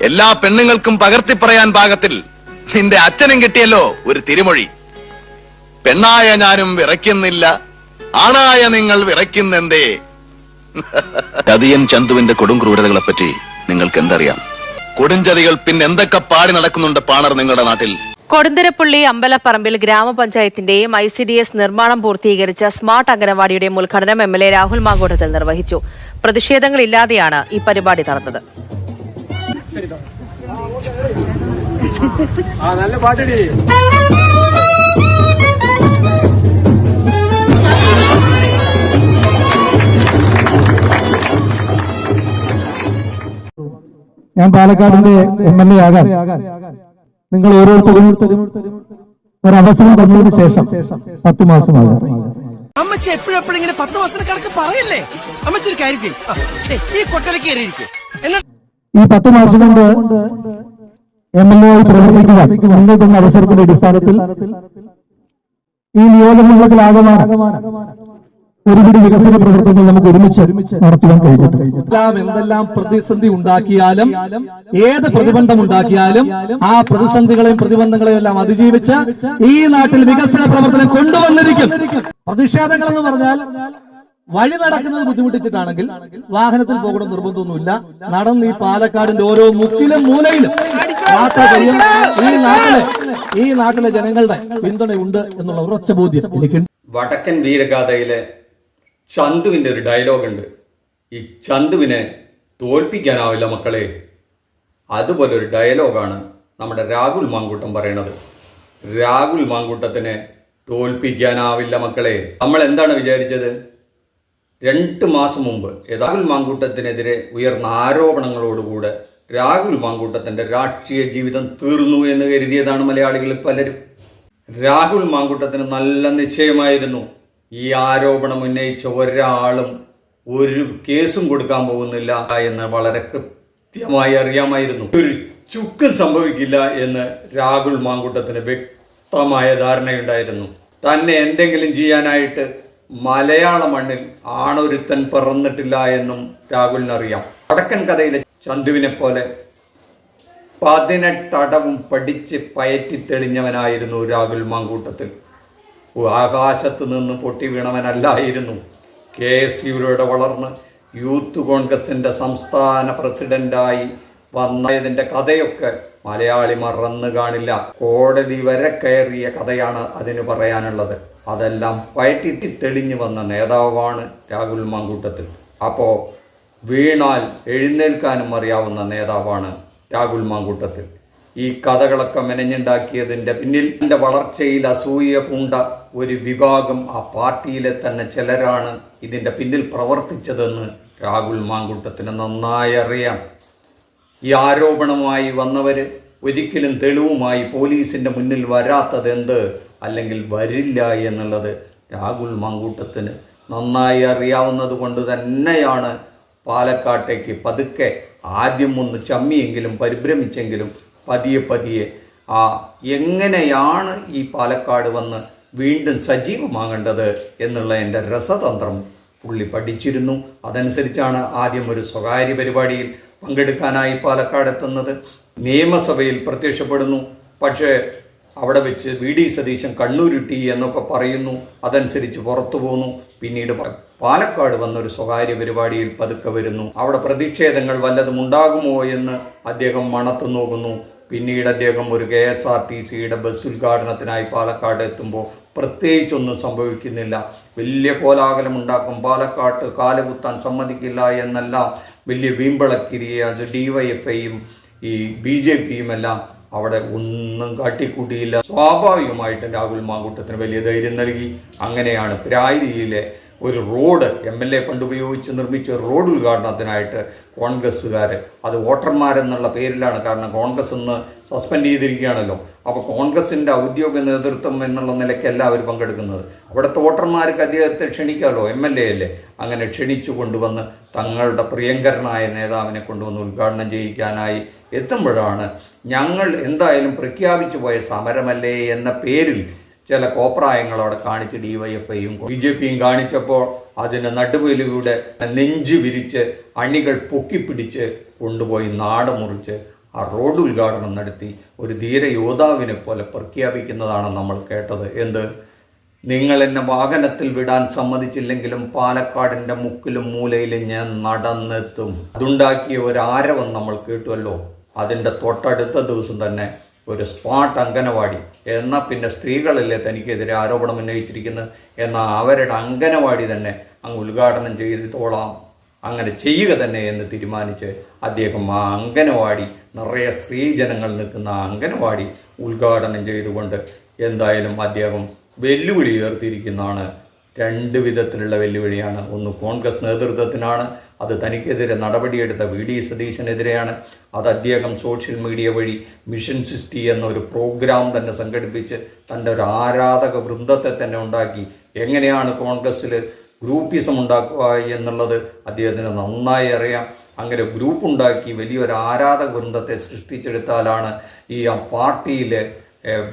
എല്ലാ പെണ്ണുങ്ങൾക്കും പകർത്തി പറയാൻ പാകത്തിൽ നിന്റെ അച്ഛനും കിട്ടിയല്ലോ ഒരു തിരുമൊഴി. പെണ്ണായ ഞാനും വിറയ്ക്കുന്നില്ല, ആണായ നിങ്ങൾ വിറയ്ക്കുന്നെന്തേ? ചതിയൻ ചന്തുവിന്റെ കൊടും ക്രൂരതകളെപ്പറ്റി നിങ്ങൾക്ക് എന്തറിയാം? കൊടുംചതികൾ പിന്നെന്തൊക്കെ പാടി നടക്കുന്നുണ്ട് പാണർ നിങ്ങളുടെ നാട്ടിൽ? കൊടുന്തിരപ്പള്ളി അമ്പലപ്പറമ്പിൽ ഗ്രാമപഞ്ചായത്തിന്റെയും ICDS നിർമ്മാണം പൂർത്തീകരിച്ച സ്മാർട്ട് അംഗനവാടിയുടെയും ഉദ്ഘാടനം MLA രാഹുൽ മാങ്കൂട്ടത്തിൽ നിർവഹിച്ചു. പ്രതിഷേധങ്ങളില്ലാതെയാണ് ഈ പരിപാടി നടന്നത്. ഞാൻ പാലക്കാടിന്റെ MLA ആകാൻ നിങ്ങൾ ഓരോരുത്തരും ഒരവസരം തന്നതിന് ശേഷം 10 മാസമാകും. അമ്മച്ചി എപ്പോഴെപ്പോഴും ഇങ്ങനെ 10 മാസത്തിന് കണക്ക് പറയല്ലേ? അമ്മച്ചി ഒരു കാര്യം ചെയ്യും, ഈ കൊട്ടലേക്ക് കയറിയിരിക്കും. ഈ 10 മാസം കൊണ്ട് MLA ആയി പ്രവർത്തിക്കുവാൻ നിങ്ങൾ തന്ന അവസരത്തിന്റെ അടിസ്ഥാനത്തിൽ ഈ നിയോജകമണ്ഡലത്തിലാകമാനം ഒരുപിടി വികസന പ്രവർത്തനങ്ങൾ നമുക്ക് ഒരുമിച്ച് നടത്തുവാൻ കഴിഞ്ഞിട്ടുണ്ട്. എന്തെല്ലാം പ്രതിസന്ധി ഉണ്ടാക്കിയാലും ഏത് പ്രതിബന്ധം ഉണ്ടാക്കിയാലും ആ പ്രതിസന്ധികളെയും പ്രതിബന്ധങ്ങളെയും എല്ലാം അതിജീവിച്ച് ഈ നാട്ടിൽ വികസന പ്രവർത്തനം കൊണ്ടുവന്നിരിക്കും. പ്രതിഷേധങ്ങൾ എന്ന് പറഞ്ഞാൽ വഴി നടക്കുന്നത് ബുദ്ധിമുട്ടിച്ചിട്ടാണെങ്കിൽ വാഹനത്തിൽ പോകണം നിർബന്ധമൊന്നുമില്ല. നടന്ന് ഈ പാലക്കാടിന്റെ ഓരോ മുക്കിലും മൂലയിലും യാത്ര ചെയ്യും. ഈ നാട്ടിലെ ജനങ്ങളുടെ പിന്തുണയുണ്ട് എന്നുള്ള ഉറച്ച ബോധ്യം എനിക്കുണ്ട്. വടക്കൻ വീരഗാഥയിലെ ചന്തുവിൻ്റെ ഒരു ഡയലോഗുണ്ട്, ഈ ചന്തുവിനെ തോൽപ്പിക്കാനാവില്ല മക്കളെ. അതുപോലെ ഒരു ഡയലോഗാണ് നമ്മുടെ രാഹുൽ മാങ്കൂട്ടം പറയണത്. രാഹുൽ മാങ്കൂട്ടത്തിനെ തോൽപ്പിക്കാനാവില്ല മക്കളെ. നമ്മൾ എന്താണ് വിചാരിച്ചത്? 2 മാസം മുമ്പ് രാഹുൽ മാങ്കൂട്ടത്തിനെതിരെ ഉയർന്ന ആരോപണങ്ങളോടുകൂടെ രാഹുൽ മാങ്കൂട്ടത്തിന്റെ രാഷ്ട്രീയ ജീവിതം തീർന്നു എന്ന് കരുതിയതാണ് മലയാളികളിൽ പലരും. രാഹുൽ മാങ്കൂട്ടത്തിന് നല്ല നിശ്ചയമായിരുന്നു, ഈ ആരോപണം ഉന്നയിച്ച ഒരാളും ഒരു കേസും കൊടുക്കാൻ പോകുന്നില്ല എന്ന് വളരെ കൃത്യമായി അറിയാമായിരുന്നു. ഒരു ചുക്കും സംഭവിക്കില്ല എന്ന് രാഹുൽ മാങ്കൂട്ടത്തിന് വ്യക്തമായ ധാരണയുണ്ടായിരുന്നു. തന്നെ എന്തെങ്കിലും ചെയ്യാനായിട്ട് മലയാള മണ്ണിൽ ആണൊരുത്തൻ പിറന്നിട്ടില്ല എന്നും രാഹുലിനറിയാം. വടക്കൻ കഥയിലെ ചന്തുവിനെ പോലെ 18 അടവും പഠിച്ച് പയറ്റി തെളിഞ്ഞവനായിരുന്നു രാഹുൽ മാങ്കൂട്ടത്തിൽ. ആകാശത്ത് നിന്ന് പൊട്ടി വീണവനല്ലായിരുന്നു. KSUവിലൂടെ വളർന്ന് യൂത്ത് കോൺഗ്രസിന്റെ സംസ്ഥാന പ്രസിഡന്റായി വന്നതിന്റെ കഥയൊക്കെ മലയാളി മറന്നു കാണില്ല. കോടതി വരെ കയറിയ കഥയാണ് അതിന് പറയാനുള്ളത്. അതെല്ലാം പയറ്റി തെളിഞ്ഞു വന്ന നേതാവാണ് രാഹുൽ മാങ്കൂട്ടത്തിൽ. അപ്പോൾ വീണാൽ എഴുന്നേൽക്കാനും അറിയാവുന്ന നേതാവാണ് രാഹുൽ മാങ്കൂട്ടത്തിൽ. ഈ കഥകളൊക്കെ മെനഞ്ഞുണ്ടാക്കിയതിൻ്റെ പിന്നിൽ എൻ്റെ വളർച്ചയിൽ അസൂയ പൂണ്ട ഒരു വിഭാഗം, ആ പാർട്ടിയിലെ തന്നെ ചിലരാണ് ഇതിൻ്റെ പിന്നിൽ പ്രവർത്തിച്ചതെന്ന് രാഹുൽ മാങ്കൂട്ടത്തിന് നന്നായി അറിയാം. ഈ ആരോപണവുമായി വന്നവർ ഒരിക്കലും തെളിവുമായി പോലീസിൻ്റെ മുന്നിൽ വരാത്തതെന്ത്, അല്ലെങ്കിൽ വരില്ല എന്നുള്ളത് രാഹുൽ മാങ്കൂട്ടത്തിന് നന്നായി അറിയാവുന്നത് കൊണ്ട് തന്നെയാണ് പാലക്കാട്ടേക്ക് പതുക്കെ ആദ്യം ഒന്ന് ചമ്മിയെങ്കിലും പരിഭ്രമിച്ചെങ്കിലും പതിയെ എങ്ങനെയാണ് ഈ പാലക്കാട് വന്ന് വീണ്ടും സജീവമാകേണ്ടത് എന്നുള്ള എൻ്റെ രസതന്ത്രം പുള്ളി പഠിച്ചിരുന്നു. അതനുസരിച്ചാണ് ആദ്യം ഒരു സ്വകാര്യ പരിപാടിയിൽ പങ്കെടുക്കാനായി പാലക്കാട് എത്തുന്നത്. നിയമസഭയിൽ പ്രത്യക്ഷപ്പെടുന്നു. പക്ഷേ അവിടെ വെച്ച് VD സതീശൻ കണ്ണൂരുട്ടി എന്നൊക്കെ പറയുന്നു. അതനുസരിച്ച് പുറത്തു പോകുന്നു. പിന്നീട് പാലക്കാട് വന്നൊരു സ്വകാര്യ പരിപാടിയിൽ പതുക്കെ വരുന്നു. അവിടെ പ്രതിഷേധങ്ങൾ വല്ലതും ഉണ്ടാകുമോ എന്ന് അദ്ദേഹം മണത്തു നോക്കുന്നു. പിന്നീട് അദ്ദേഹം ഒരു KSRTCയുടെ ബസ് ഉദ്ഘാടനത്തിനായി പാലക്കാട് എത്തുമ്പോൾ പ്രത്യേകിച്ചൊന്നും സംഭവിക്കുന്നില്ല. വലിയ കോലാഹലം ഉണ്ടാക്കും, പാലക്കാട്ട് കാലുകുത്താൻ സമ്മതിക്കില്ല എന്നല്ല വലിയ വീമ്പളക്കിരിയ DYFIയും ഈ BJPയും എല്ലാം അവിടെ ഒന്നും കാട്ടിക്കൂട്ടിയില്ല. സ്വാഭാവികമായിട്ടും രാഹുൽ മാങ്കൂട്ടത്തിന് വലിയ ധൈര്യം നൽകി. അങ്ങനെയാണ് പ്രായിരിയിലെ ഒരു റോഡ് MLA ഫണ്ട് ഉപയോഗിച്ച് നിർമ്മിച്ച റോഡ് ഉദ്ഘാടനത്തിനായിട്ട് കോൺഗ്രസ്സുകാർ, അത് വോട്ടർമാരെന്നുള്ള പേരിലാണ്, കാരണം കോൺഗ്രസ് ഒന്ന് സസ്പെൻഡ് ചെയ്തിരിക്കുകയാണല്ലോ. അപ്പോൾ കോൺഗ്രസിൻ്റെ ഔദ്യോഗിക നേതൃത്വം എന്നുള്ള നിലയ്ക്ക് എല്ലാവരും പങ്കെടുക്കുന്നത്. അവിടുത്തെ വോട്ടർമാർക്ക് അദ്ദേഹത്തെ ക്ഷണിക്കാമല്ലോ, MLA അല്ലേ. അങ്ങനെ ക്ഷണിച്ചു കൊണ്ടുവന്ന് തങ്ങളുടെ പ്രിയങ്കരനായ നേതാവിനെ കൊണ്ടുവന്ന് ഉദ്ഘാടനം ചെയ്യിക്കാനായി എത്തുമ്പോഴാണ് ഞങ്ങൾ എന്തായാലും പ്രഖ്യാപിച്ചു പോയ സമരമല്ലേ എന്ന പേരിൽ ചില കോപ്രായങ്ങൾ അവിടെ കാണിച്ച് DYFIയും BJPയും കാണിച്ചപ്പോൾ അതിന് നടുവിലൂടെ നെഞ്ചു വിരിച്ച് അണികൾ പൊക്കിപ്പിടിച്ച് കൊണ്ടുപോയി നാട് മുറിച്ച് ആ റോഡ് ഉദ്ഘാടനം നടത്തി ഒരു ധീരയോദ്ധാവിനെ പോലെ പ്രഖ്യാപിക്കുന്നതാണ് നമ്മൾ കേട്ടത്. എന്ത്, നിങ്ങൾ എന്നെ വാഹനത്തിൽ വിടാൻ സമ്മതിച്ചില്ലെങ്കിലും പാലക്കാടിൻ്റെ മുക്കിലും മൂലയിലും ഞാൻ നടന്നെത്തും. അതുണ്ടാക്കിയ ഒരു ആരവം നമ്മൾ കേട്ടുവല്ലോ. അതിൻ്റെ തൊട്ടടുത്ത ദിവസം തന്നെ ഒരു സ്മാർട്ട് അംഗനവാടി, എന്നാൽ പിന്നെ സ്ത്രീകളല്ലേ തനിക്കെതിരെ ആരോപണം ഉന്നയിച്ചിരിക്കുന്നത്, എന്നാൽ അവരുടെ അംഗനവാടി തന്നെ അങ്ങ് ഉദ്ഘാടനം ചെയ്തോളാം, അങ്ങനെ ചെയ്യുക തന്നെ എന്ന് തീരുമാനിച്ച് അദ്ദേഹം ആ അംഗനവാടി, നിറയെ സ്ത്രീജനങ്ങൾ നിൽക്കുന്ന ആ അംഗനവാടി ഉദ്ഘാടനം ചെയ്തുകൊണ്ട് എന്തായാലും അദ്ദേഹം വെല്ലുവിളി ഉയർത്തിയിരിക്കുന്നതാണ്. രണ്ട് വിധത്തിലുള്ള വെല്ലുവിളിയാണ്. ഒന്ന് കോൺഗ്രസ് നേതൃത്വത്തിനാണ്, അത് തനിക്കെതിരെ നടപടിയെടുത്ത VD സതീശനെതിരെയാണ്. അത് അദ്ദേഹം സോഷ്യൽ മീഡിയ വഴി മിഷൻ 60 എന്നൊരു പ്രോഗ്രാം തന്നെ സംഘടിപ്പിച്ച് തൻ്റെ ഒരു ആരാധക വൃന്ദത്തെ തന്നെ ഉണ്ടാക്കി. എങ്ങനെയാണ് കോൺഗ്രസ്സിൽ ഗ്രൂപ്പിസം ഉണ്ടാക്കുക എന്നുള്ളത് അദ്ദേഹത്തിന് നന്നായി അറിയാം. അങ്ങനെ ഗ്രൂപ്പ് ഉണ്ടാക്കി വലിയൊരു ആരാധക വൃന്ദത്തെ സൃഷ്ടിച്ചെടുത്താലാണ് ഈ പാർട്ടിയിലെ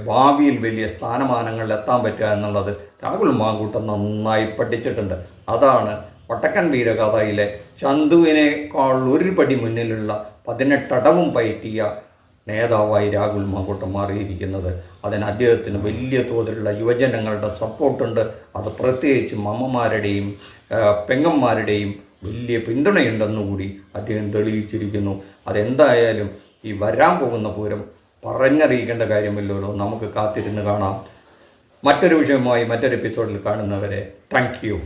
ഭാവിയിൽ വലിയ സ്ഥാനമാനങ്ങളിൽ എത്താൻ പറ്റുക എന്നുള്ളത് രാഹുൽ മാങ്കൂട്ടം നന്നായി പഠിച്ചിട്ടുണ്ട്. അതാണ് വടക്കൻ വീരകഥയിലെ ചന്തുവിനേക്കാൾ ഒരു പടി മുന്നിലുള്ള 18 അടവും പയറ്റിയ നേതാവായി രാഹുൽ മാങ്കൂട്ടം മാറിയിരിക്കുന്നത്. അതിന് അദ്ദേഹത്തിന് വലിയ തോതിലുള്ള യുവജനങ്ങളുടെ സപ്പോർട്ടുണ്ട്. അത് പ്രത്യേകിച്ചും അമ്മമാരുടെയും പെങ്ങന്മാരുടെയും വലിയ പിന്തുണയുണ്ടെന്നുകൂടി അദ്ദേഹം തെളിയിച്ചിരിക്കുന്നു. അതെന്തായാലും ഈ വരാൻ പോകുന്ന പൂരം പറഞ്ഞറിയിക്കേണ്ട കാര്യമില്ലല്ലോ, നമുക്ക് കാത്തിരുന്ന് കാണാം. മറ്റൊരു വിഷയവുമായി മറ്റൊരു എപ്പിസോഡിൽ കാണുന്നവരെ താങ്ക് യു.